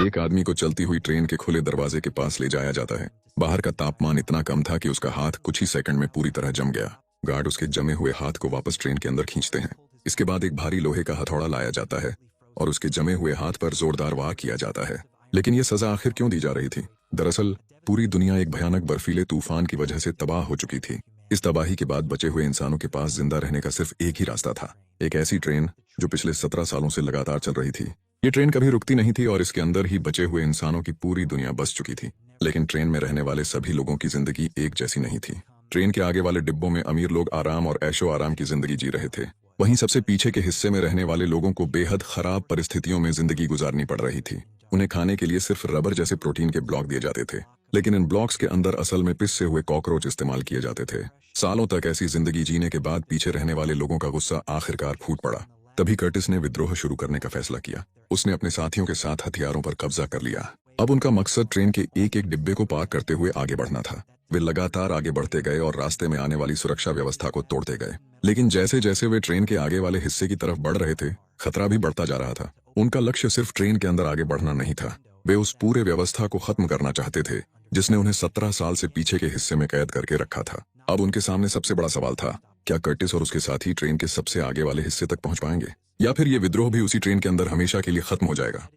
एक आदमी को चलती हुई ट्रेन के खुले दरवाजे के पास ले जाया जाता है। बाहर का तापमान इतना कम था कि उसका हाथ कुछ ही सेकंड में पूरी तरह जम गया। गार्ड उसके जमे हुए हाथ को वापस ट्रेन के अंदर खींचते हैं। इसके बाद एक भारी लोहे का हथौड़ा लाया जाता है और उसके जमे हुए हाथ पर जोरदार वार किया जाता है। लेकिन यह सजा आखिर क्यों दी जा रही थी? दरअसल पूरी दुनिया एक भयानक बर्फीले तूफान की वजह से तबाह हो चुकी थी। इस तबाही के बाद बचे हुए इंसानों के पास जिंदा रहने का सिर्फ एक ही रास्ता था, एक ऐसी ट्रेन जो पिछले 17 सालों से लगातार चल रही थी। ये ट्रेन कभी रुकती नहीं थी और इसके अंदर ही बचे हुए इंसानों की पूरी दुनिया बस चुकी थी। लेकिन ट्रेन में रहने वाले सभी लोगों की जिंदगी एक जैसी नहीं थी। ट्रेन के आगे वाले डिब्बों में अमीर लोग आराम और ऐशो आराम की जिंदगी जी रहे थे। वहीं सबसे पीछे के हिस्से में रहने वाले लोगों को बेहद खराब परिस्थितियों में जिंदगी गुजारनी पड़ रही थी। उन्हें खाने के लिए सिर्फ रबर जैसे प्रोटीन के ब्लॉक दिए जाते थे, लेकिन इन ब्लॉक्स के अंदर असल में पिसे हुए कॉकरोच इस्तेमाल किए जाते थे। सालों तक ऐसी जिंदगी जीने के बाद पीछे रहने वाले लोगों का गुस्सा आखिरकार फूट पड़ा। तभी कर्टिस ने विद्रोह शुरू करने का फैसला किया। उसने अपने साथियों के साथ हथियारों पर कब्जा कर लिया। अब उनका मकसद ट्रेन के एक एक डिब्बे को पार करते हुए आगे बढ़ना था। वे लगातार आगे बढ़ते गए और रास्ते में आने वाली सुरक्षा व्यवस्था को तोड़ते गए। लेकिन जैसे जैसे वे ट्रेन के आगे वाले हिस्से की तरफ बढ़ रहे थे, खतरा भी बढ़ता जा रहा था। उनका लक्ष्य सिर्फ ट्रेन के अंदर आगे बढ़ना नहीं था, वे उस पूरे व्यवस्था को खत्म करना चाहते थे जिसने उन्हें 17 साल से पीछे के हिस्से में कैद करके रखा था। अब उनके सामने सबसे बड़ा सवाल था, क्या कर्टिस और उसके साथी ट्रेन के सबसे आगे वाले हिस्से तक पहुंच पाएंगे, या फिर ये विद्रोह भी उसी ट्रेन के अंदर हमेशा के लिए खत्म हो जाएगा।